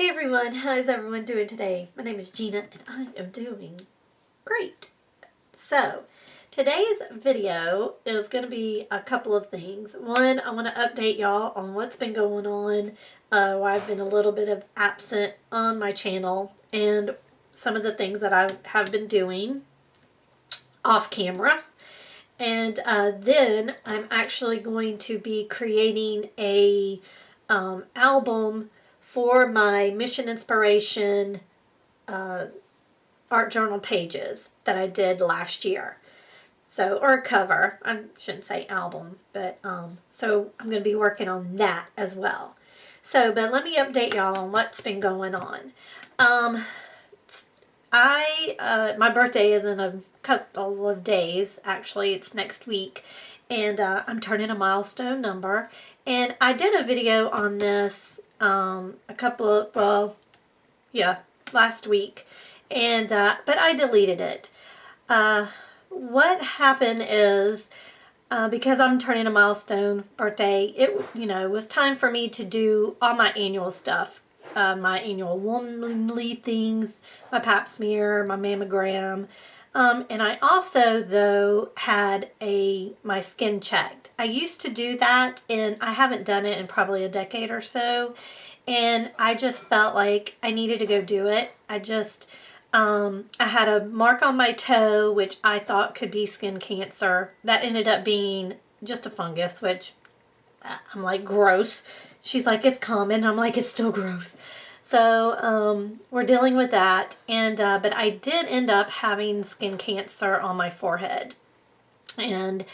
Hey everyone, how's everyone doing today? My name is Gina and I am doing great. So, today's video is going to be a couple of things. One, I want to update y'all on what's been going on while I've been a little bit of absent on my channel and some of the things that I have been doing off camera. And then I'm actually going to be creating a album for my Mission Inspiration art journal pages that I did last year. So, or a cover. I shouldn't say album, but so I'm going to be working on that as well. So, but let me update y'all on what's been going on. My birthday is in a couple of days. Actually, it's next week, and I'm turning a milestone number. And I did a video on this last week, and but I deleted it. What happened is because I'm turning a milestone birthday, it was time for me to do all my annual stuff. My annual womanly things, my pap smear, my mammogram, and I also though had my skin checked. I used to do that, and I haven't done it in probably a decade or so, and I just felt like I needed to go do it. I had a mark on my toe, which I thought could be skin cancer. That ended up being just a fungus, which I'm like, gross. She's like, it's common. I'm like, it's still gross. So we're dealing with that, and but I did end up having skin cancer on my forehead, and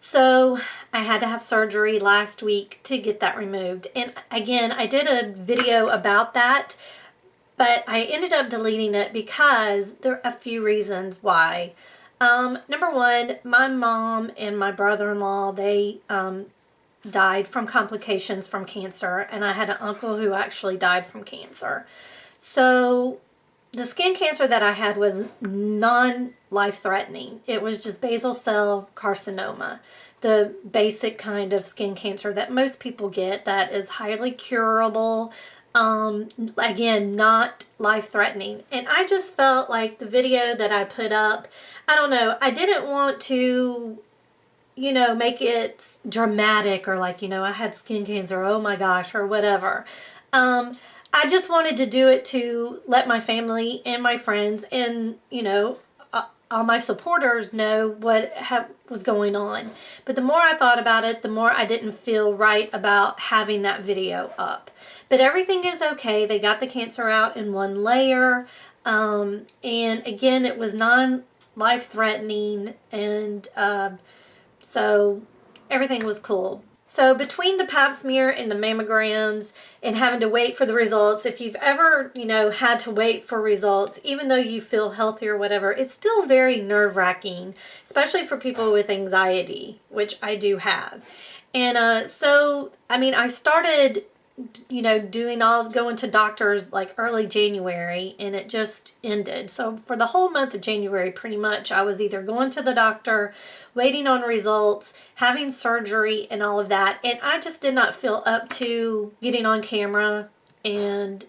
so I had to have surgery last week to get that removed. And again, I did a video about that, but I ended up deleting it because there are a few reasons why. Number one, my mom and my brother-in-law, they died from complications from cancer, and I had an uncle who actually died from cancer. So the skin cancer that I had was non-life-threatening. It was just basal cell carcinoma, the basic kind of skin cancer that most people get that is highly curable. Again, not life-threatening. And I just felt like the video that I put up, I don't know, I didn't want to make it dramatic or like, I had skin cancer, oh my gosh, or whatever. I just wanted to do it to let my family and my friends and, all my supporters know what was going on. But the more I thought about it, the more I didn't feel right about having that video up. But everything is okay. They got the cancer out in one layer. And again, it was non-life-threatening, and so everything was cool. So between the pap smear and the mammograms and having to wait for the results, if you've ever, had to wait for results, even though you feel healthy or whatever, it's still very nerve-wracking, especially for people with anxiety, which I do have. And I started going to doctors like early January, and it just ended. So for the whole month of January, pretty much, I was either going to the doctor, waiting on results, having surgery, and all of that. And I just did not feel up to getting on camera and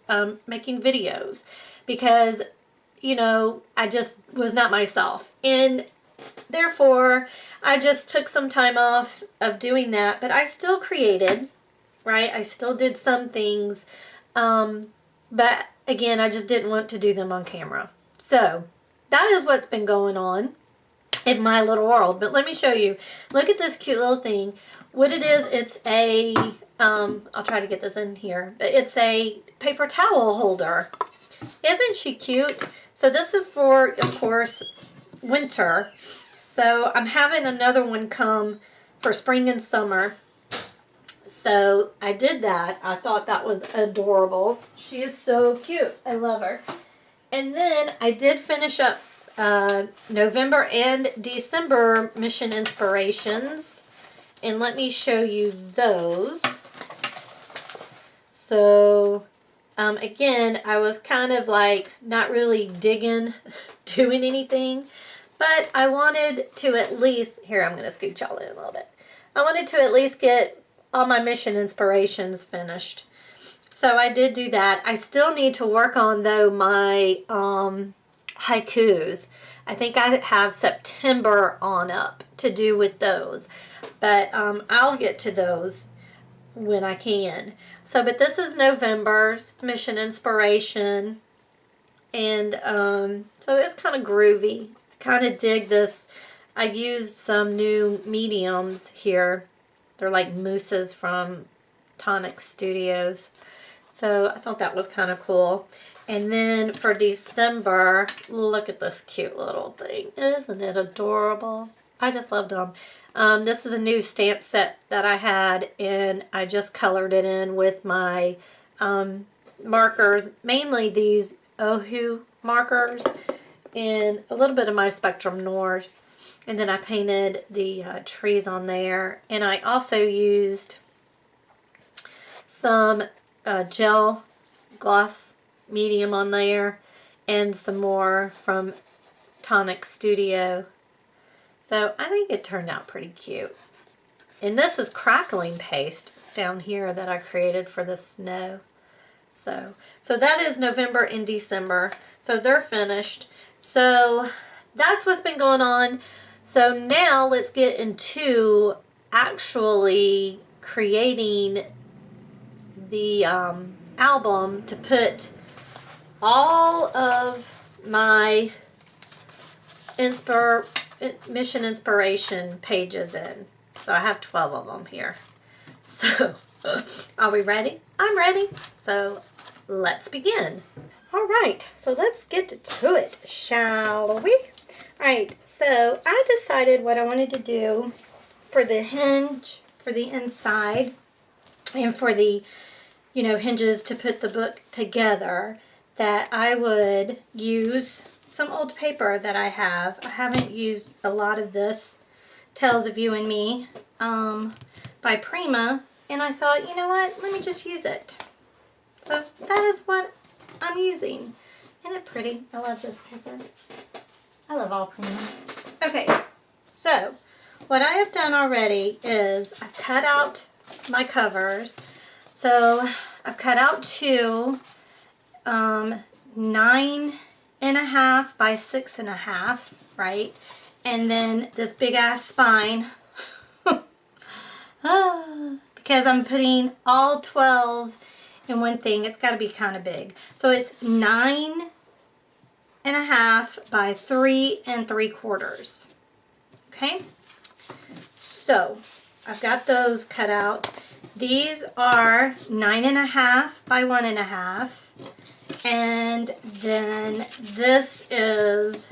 making videos because, I just was not myself. And therefore, I just took some time off of doing that, but I still created. Right? I still did some things, but again, I just didn't want to do them on camera. So that is what's been going on in my little world. But let me show you. Look at this cute little thing. What it is, it's a, I'll try to get this in here, but it's a paper towel holder. Isn't she cute? So this is for, of course, winter. So I'm having another one come for spring and summer. So I did that. I thought that was adorable. She is so cute. I love her. And then I did finish up November and December Mission Inspirations. And let me show you those. So again, I was kind of like not really digging doing anything. But I wanted to at least, here I'm going to scoot y'all in a little bit. I wanted to at least get all my Mission Inspirations finished. So I did do that. I still need to work on, though, my haikus. I think I have September on up to do with those. But I'll get to those when I can. So, but this is November's Mission Inspiration. And so it's kind of groovy. I kind of dig this. I used some new mediums here. They're like mousses from Tonic Studios. So I thought that was kind of cool. And then for December, look at this cute little thing. Isn't it adorable? I just loved them. This is a new stamp set that I had, and I just colored it in with my markers, mainly these Ohu markers, and a little bit of my Spectrum Noir. And then I painted the trees on there. And I also used some gel gloss medium on there and some more from Tonic Studio. So I think it turned out pretty cute. And this is crackling paste down here that I created for the snow. So that is November and December. So they're finished. So that's what's been going on. So now let's get into actually creating the album to put all of my Mission Inspiration pages in. So I have 12 of them here. So are we ready? I'm ready. So let's begin. All right, so let's get to it, shall we? All right, so I decided what I wanted to do for the hinge, for the inside, and for the, hinges to put the book together, that I would use some old paper that I have. I haven't used a lot of this Tales of You and Me by Prima, and I thought, you know what, let me just use it. So that is what I'm using. Isn't it pretty? I love this paper. I love all Prima. Okay, so what I have done already is I've cut out my covers. So I've cut out two 9.5 by 6.5, right? And then this big ass spine, because I'm putting all 12 in one thing. It's got to be kind of big. So it's 9.5 by 3 3/4. Okay, so I've got those cut out. These are 9.5 by 1.5, and then this is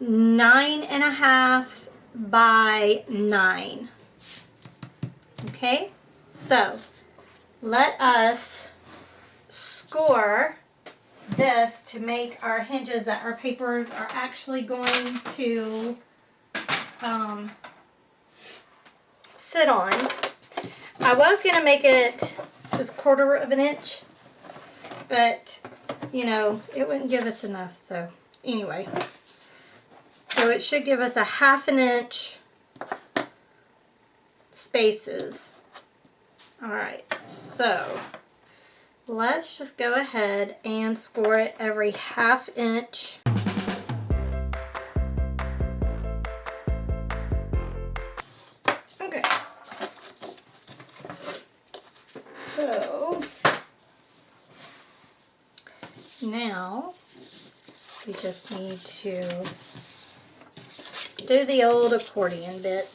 9.5 by 9. Okay, so let us score this to make our hinges that our papers are actually going to sit on. I was going to make it just 1/4 of an inch, but it wouldn't give us enough. So anyway, so it should give us a 1/2 inch spaces. Alright, so let's just go ahead and score it every 1/2 inch. Okay, so now we just need to do the old accordion bit.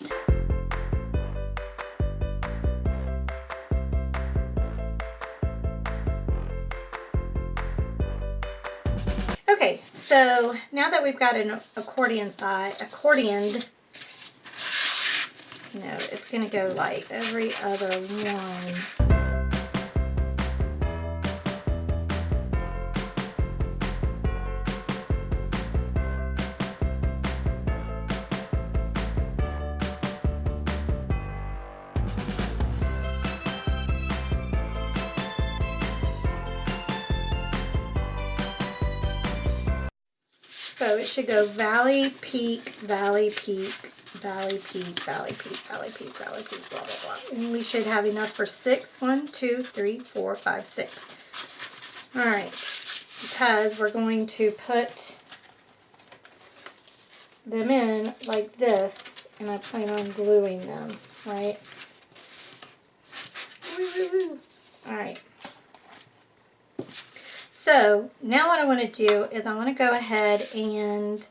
Okay, so now that we've got an accordioned, it's going to go like every other one. So it should go valley, peak, valley peak, valley peak, valley peak, valley peak, blah, blah, blah. And we should have enough for 6. 1, 2, 3, 4, 5, 6. All right, because we're going to put them in like this, and I plan on gluing them, right? All right. So now what I want to do is I want to go ahead and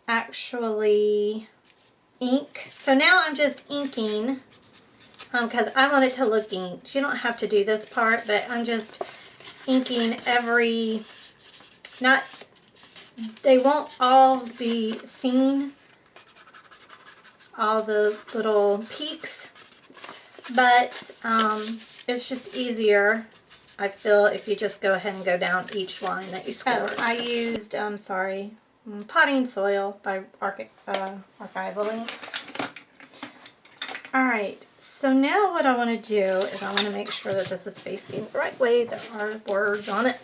actually ink. So now I'm just inking because I want it to look inked. You don't have to do this part, but I'm just inking every, not, they won't all be seen, all the little peaks, but it's just easier, I feel, if you just go ahead and go down each line that you scored. I used, potting soil by Archival Inks. Alright, so now what I want to do is I want to make sure that this is facing the right way. There are words on it.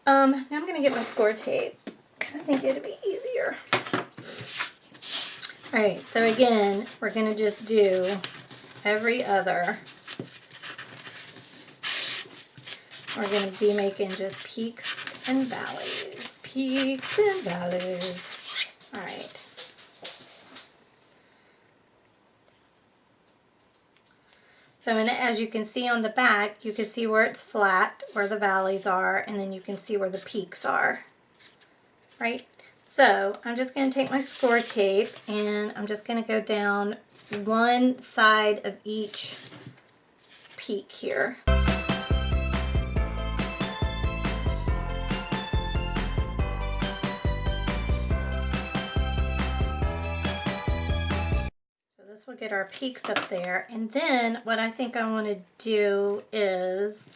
Now I'm going to get my score tape because I think it'd be easier. Alright, so again, we're going to just do every other. We're going to be making just peaks and valleys. Peaks and valleys. Alright. So and as you can see on the back, you can see where it's flat, where the valleys are, and then you can see where the peaks are. Right? So I'm just going to take my score tape and I'm just going to go down one side of each peak here. We'll get our peaks up there, and then what I think I want to do is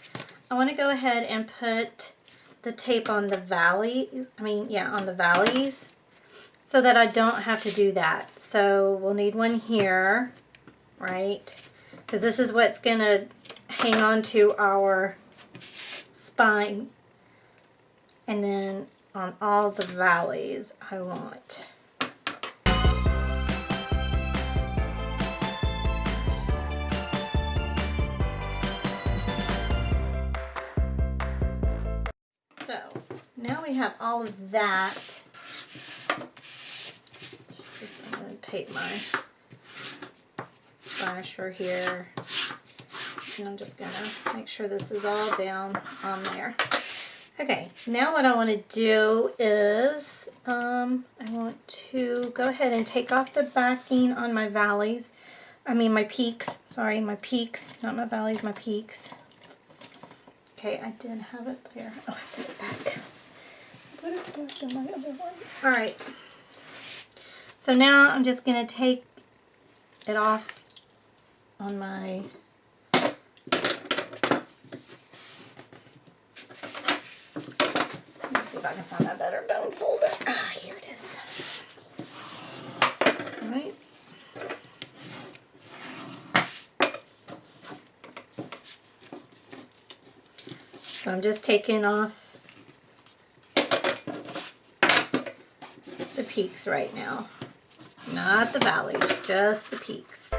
I want to go ahead and put the tape on the valleys, on the valleys, so that I don't have to do that. So we'll need one here, right, because this is what's going to hang on to our spine, and then on all the valleys I want. So now we have all of that. I'm going to take my flasher here, and I'm just going to make sure this is all down on there. Okay, now what I want to do is I want to go ahead and take off the backing on my valleys. My peaks. Sorry, my peaks, not my valleys, my peaks. Okay, I did have it there. Oh, I put it back. Put it back in my other one. Alright. So now I'm just going to take it off on my... Let me see if I can find that better bone folder. Ah, here it is. Alright. So I'm just taking off the peaks right now. Not the valleys, just the peaks.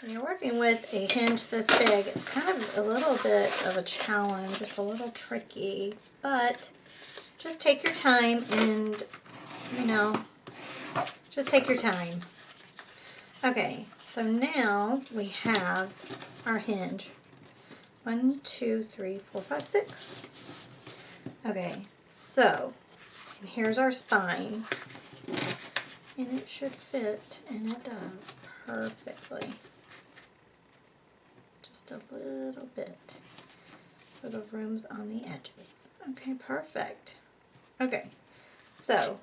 When you're working with a hinge this big, it's kind of a little bit of a challenge. It's a little tricky, but just take your time and, just take your time. Okay, so now we have our hinge. 1, 2, 3, 4, 5, 6. Okay, so, and here's our spine. And it should fit, and it does perfectly. Just a little bit. Little rooms on the edges. Okay, perfect. Okay, so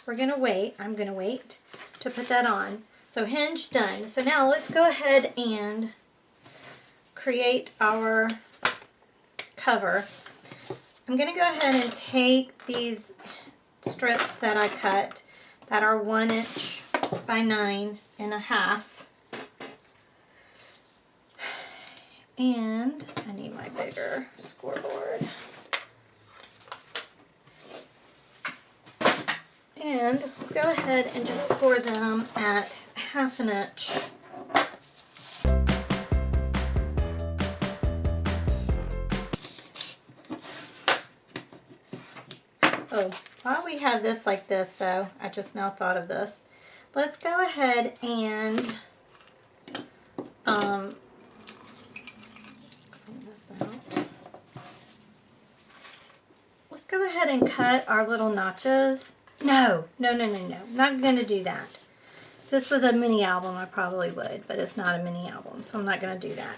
we're going to wait. I'm going to wait to put that on. So hinge done. So now let's go ahead and create our cover. I'm going to go ahead and take these strips that I cut that are 1 inch by 9 1/2. And I need my bigger scoreboard. And go ahead and just score them at 1/2 inch. Oh, while we have this like this though, I just now thought of this. Let's go ahead and clean this out. Let's go ahead and cut our little notches. No, not going to do that. If this was a mini album, I probably would, but it's not a mini album, so I'm not going to do that.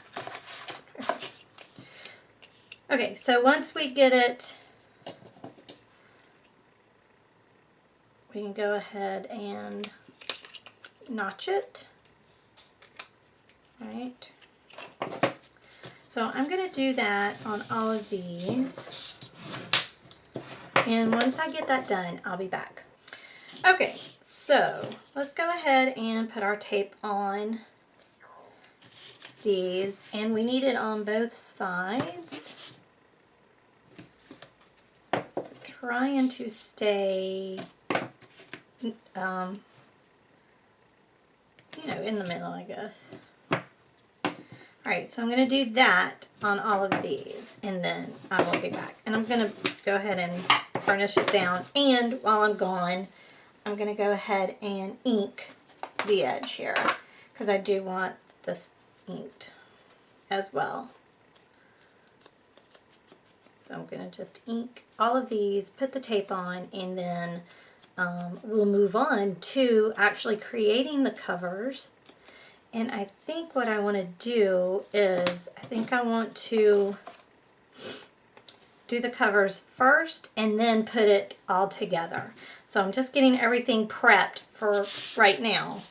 Okay, so once we get it, we can go ahead and notch it. Right. So I'm going to do that on all of these. And once I get that done, I'll be back. Okay, so let's go ahead and put our tape on these. And we need it on both sides. Trying to stay, you know, in the middle, I guess. Alright, so I'm going to do that on all of these, and then I will be back. And I'm going to go ahead and burnish it down, and while I'm gone, I'm going to go ahead and ink the edge here, because I do want this inked as well. So I'm going to just ink all of these, put the tape on, and then we'll move on to actually creating the covers. And I think what I want to do is, I think I want to do the covers first and then put it all together. So I'm just getting everything prepped for right now.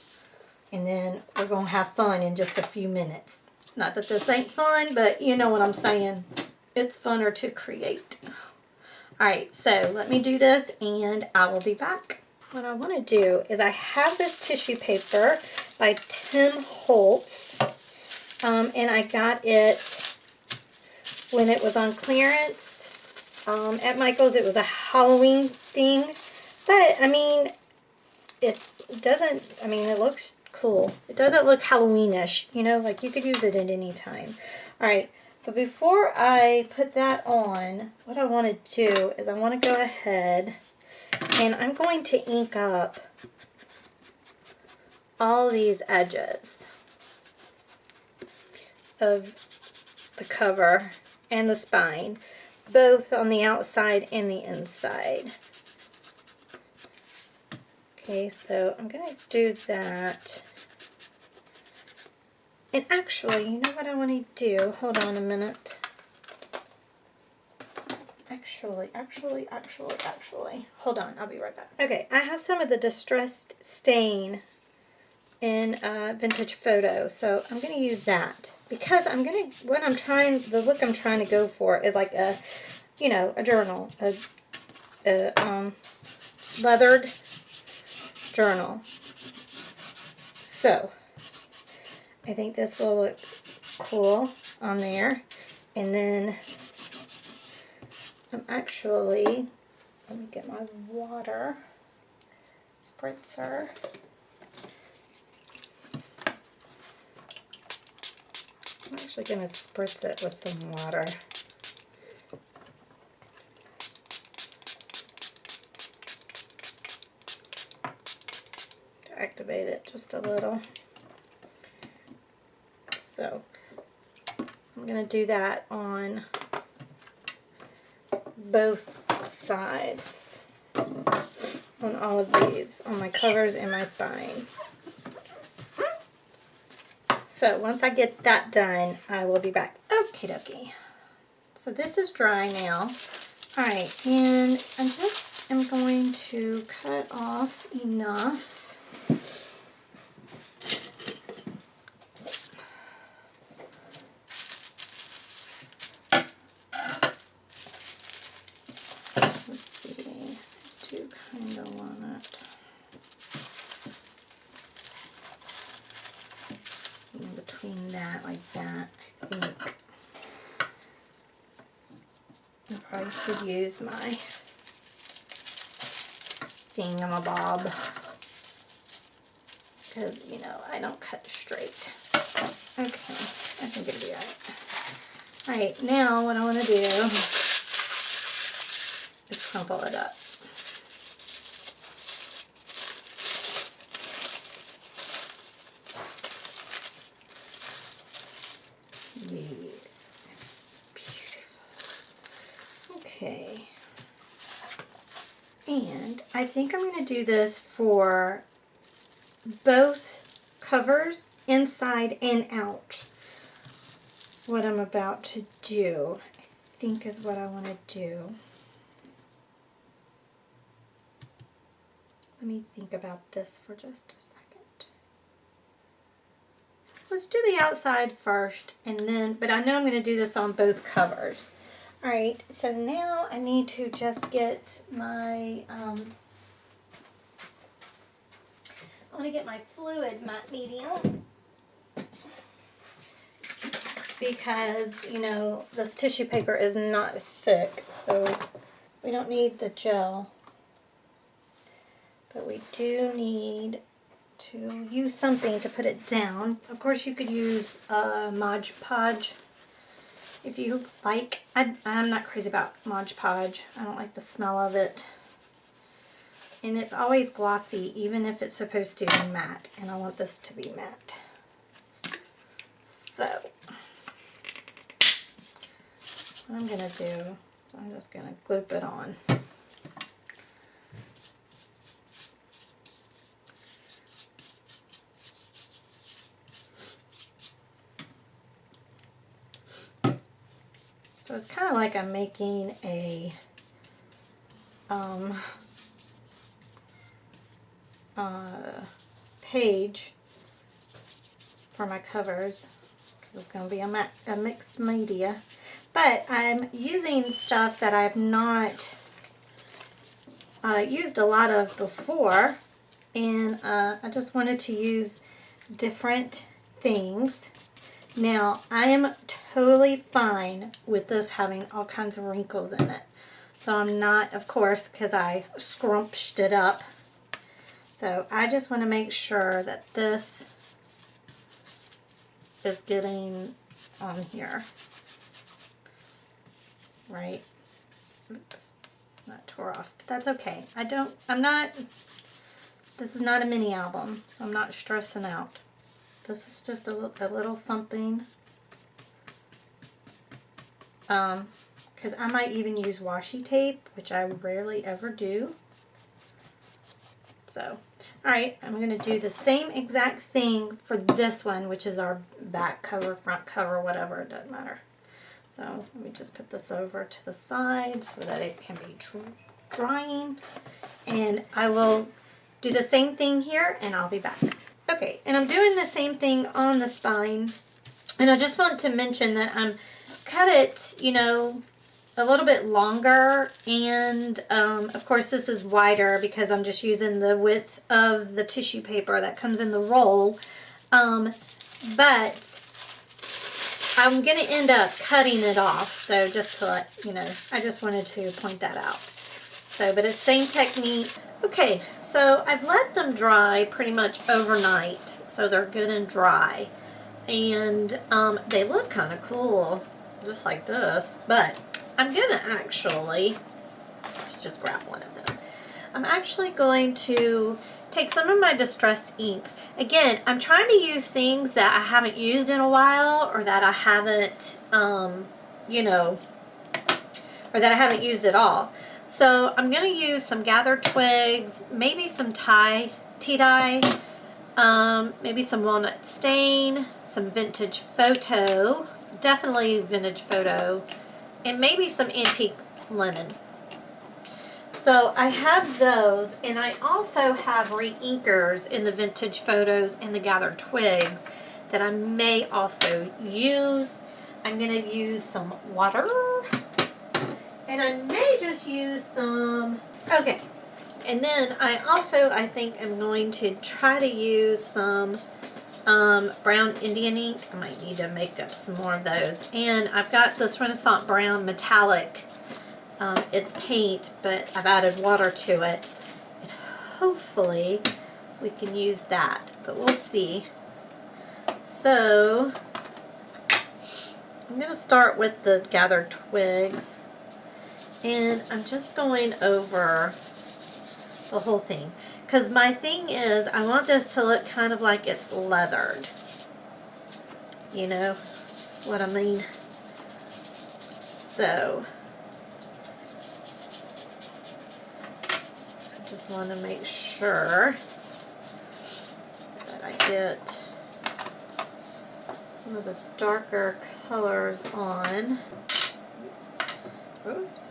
And then we're going to have fun in just a few minutes. Not that this ain't fun, but you know what I'm saying. It's funner to create. Alright, so let me do this and I will be back. What I want to do is I have this tissue paper by Tim Holtz, and I got it when it was on clearance at Michael's. It was a Halloween thing, but I mean, it doesn't, I mean, it looks cool. It doesn't look Halloweenish, you know, like you could use it at any time. Alright, but before I put that on, what I want to do is I want to go ahead and I'm going to ink up all these edges of the cover and the spine, both on the outside and the inside. Okay, so I'm going to do that. And actually, you know what I want to do? Hold on a minute. Actually. Hold on, I'll be right back. Okay, I have some of the Distressed Stain in Vintage Photo, so I'm going to use that. Because I'm going to, the look I'm trying to go for is like a, you know, a journal. A leathered journal. So, I think this will look cool on there. And then I'm actually, let me get my water spritzer. I'm actually going to spritz it with some water. To activate it just a little. So, I'm going to do that on both sides, on all of these, on my covers and my spine. So once I get that done, I will be back. Okie dokie. So this is dry now. Alright, and I just am going to cut off enough. Between that, like that, I think. I probably should use my thingamabob because, you know, I don't cut straight. Okay, I think it'll be alright. Alright, now what I want to do is crumple it up. Yes. Beautiful. Okay. And I think I'm going to do this for both covers, inside and out. What I'm about to do, I think, is what I want to do. Let me think about this for just a second. Let's do the outside first, and then, but I know I'm going to do this on both covers. Alright, so now I need to just get my, I want to get my fluid matte medium, because, you know, this tissue paper is not thick, so we don't need the gel. But we do need to use something to put it down. Of course, you could use Mod Podge if you like. I'm not crazy about Mod Podge. I don't like the smell of it. And it's always glossy, even if it's supposed to be matte. And I want this to be matte. So, what I'm going to do, I'm just going to gloop it on. So it's kind of like I'm making a page for my covers, because it's going to be a mixed media. But I'm using stuff that I've not used a lot of before, and I just wanted to use different things. Now, I am totally fine with this having all kinds of wrinkles in it. So I'm not, of course, because I scrunched it up. So I just want to make sure that this is getting on here. Right? Oop, not tore off, but that's okay. This is not a mini album, so I'm not stressing out. This is just a little something. Because I might even use washi tape, which I rarely ever do. So, alright, I'm going to do the same exact thing for this one, which is our back cover, front cover, whatever, it doesn't matter. So, let me just put this over to the side so that it can be drying. And I will do the same thing here, and I'll be back. Okay, and I'm doing the same thing on the spine. And I just want to mention that I'm cut it, you know, a little bit longer, and of course this is wider because I'm just using the width of the tissue paper that comes in the roll, but I'm going to end up cutting it off, so just to let you know, I just wanted to point that out. So, but it's the same technique. Okay, so I've let them dry pretty much overnight, so they're good and dry, and they look kind of cool, just like this, but I'm going to actually, let's just grab one of them. I'm actually going to take some of my distressed inks. Again, I'm trying to use things that I haven't used in a while, or that I haven't, you know, or that I haven't used at all. So I'm going to use some gathered twigs, maybe some tea dye, maybe some walnut stain, some vintage photo, definitely vintage photo, and maybe some antique linen. So I have those, and I also have re-inkers in the vintage photos and the gathered twigs that I may also use. I'm going to use some water, and I may just use some, okay. And then I think I'm going to try to use some brown Indian ink. I might need to make up some more of those. And I've got this Renaissance Brown metallic It's paint, but I've added water to it. And hopefully we can use that, but we'll see. So I'm going to start with the gathered twigs, and I'm just going over the whole thing. Because my thing is, I want this to look kind of like it's leathered. You know what I mean? So I just want to make sure that I get some of the darker colors on. Oops. Oops.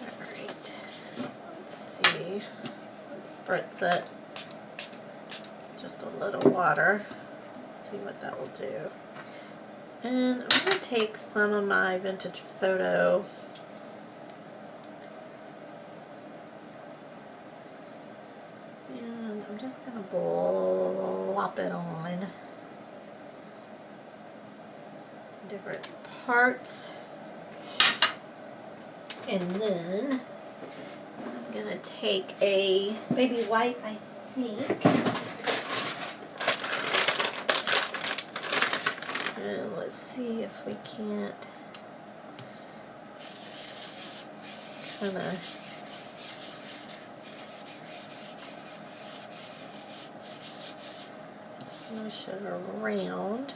Alright, let's see, let's spritz it, just a little water, let's see what that will do. And I'm going to take some of my vintage photo and I'm just going to blop it on different parts. And then I'm going to take a baby white, I think, and let's see if we can't kind of smush it around.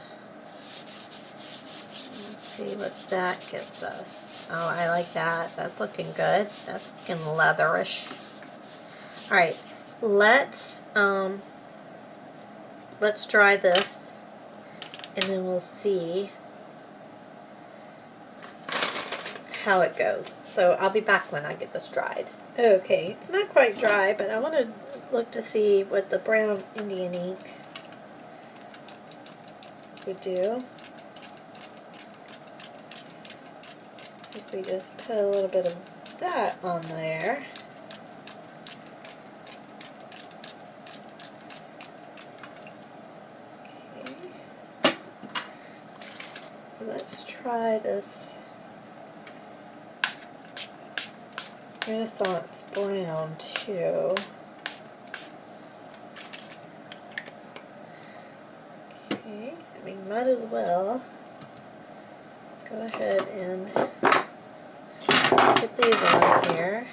Let's see what that gets us. Oh, I like that. That's looking good. That's looking leatherish. All right, let's dry this, and then we'll see how it goes. So I'll be back when I get this dried. Okay, it's not quite dry, but I want to look to see what the brown Indian ink would do. If we just put a little bit of that on there. Okay. Let's try this Renaissance brown too. Okay, I mean, might as well go ahead and put these on here.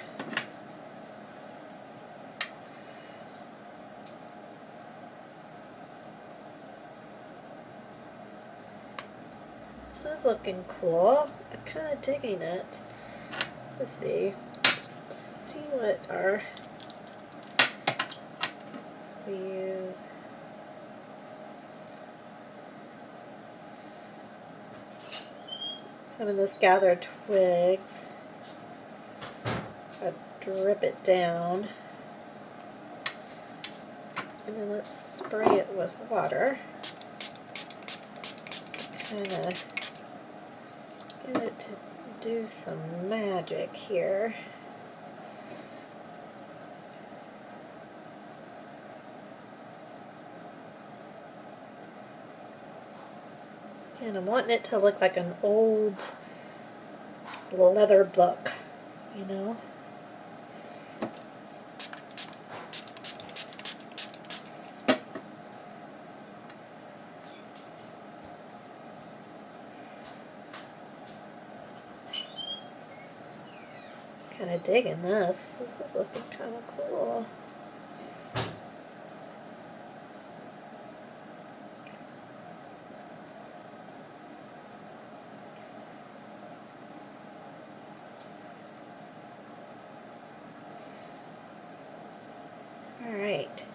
This is looking cool. I'm kind of digging it. Let's see. Let's see what we use. Some of this gathered twigs. I drip it down, and then let's spray it with water to kind of get it to do some magic here. And I'm wanting it to look like an old leather book, you know? Kind of digging this. This is looking kind of cool. Alright.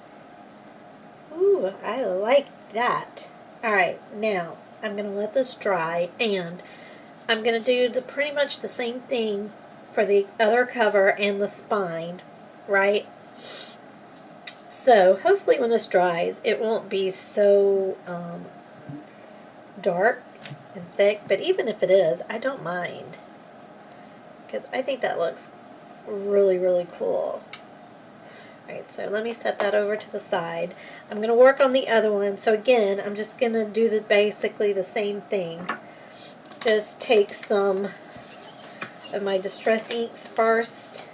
Ooh, I like that. Alright, now I'm going to let this dry, and I'm going to do pretty much the same thing for the other cover and the spine, right? So hopefully when this dries, it won't be so dark and thick, but even if it is, I don't mind, because I think that looks really, really cool. Alright, so let me set that over to the side. I'm going to work on the other one. So again, I'm just going to do basically the same thing. Just take some of my distressed inks first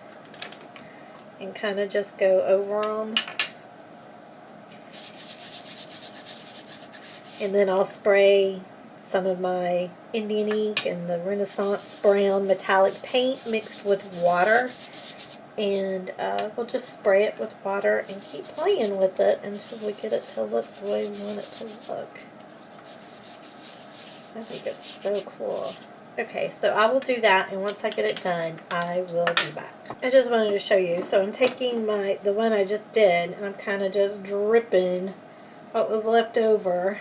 and kind of just go over them. And then I'll spray some of my Indian ink and the Renaissance brown metallic paint mixed with water. And we'll just spray it with water and keep playing with it until we get it to look the way we want it to look. I think it's so cool. Okay, so I will do that, and once I get it done, I will be back. I just wanted to show you. So I'm taking the one I just did, and I'm kind of just dripping what was left over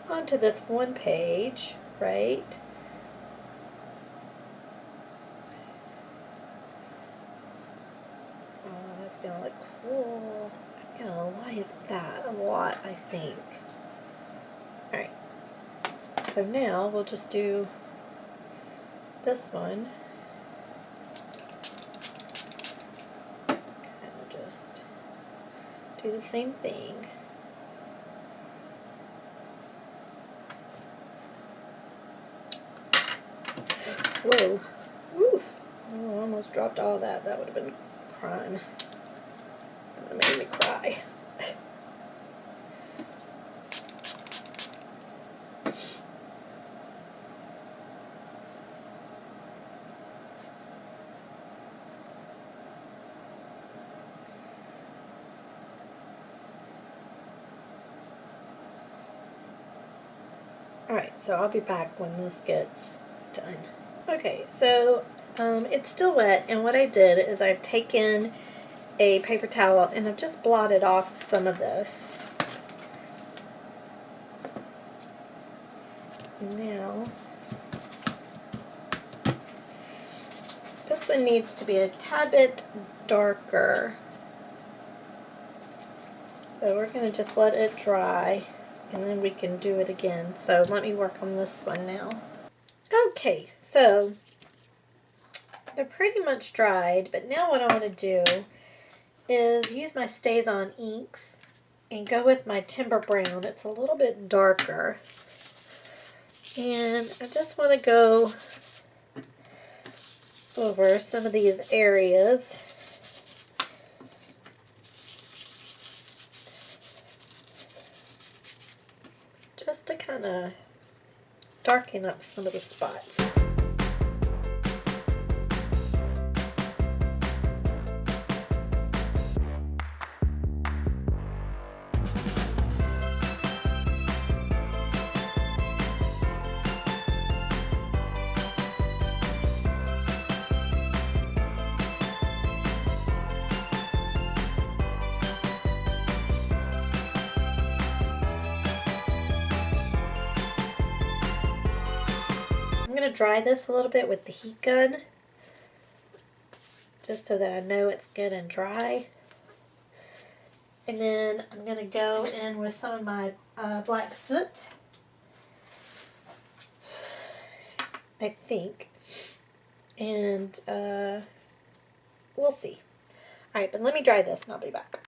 onto this one page, right? Oh, that's gonna look cool. I'm gonna like that a lot, I think. Alright. So now we'll just do this one. Kind of just do the same thing. Whoa. Oof. Oh, I almost dropped all that. That would have been a crime. That would have made me cry. Alright, so I'll be back when this gets done. Okay, so it's still wet, and what I did is I've taken a paper towel and I've just blotted off some of this. And now, this one needs to be a tad bit darker. So we're going to just let it dry, and then we can do it again. So let me work on this one now. Okay, so they're pretty much dried, but now what I want to do is use my Stays On inks and go with my Timber Brown. It's a little bit darker. And I just want to go over some of these areas. Just to kind of darken up some of the spots. I'm going to dry this a little bit with the heat gun, just so that I know it's good and dry. And then I'm going to go in with some of my black soot, I think, and we'll see. Alright, but let me dry this and I'll be back.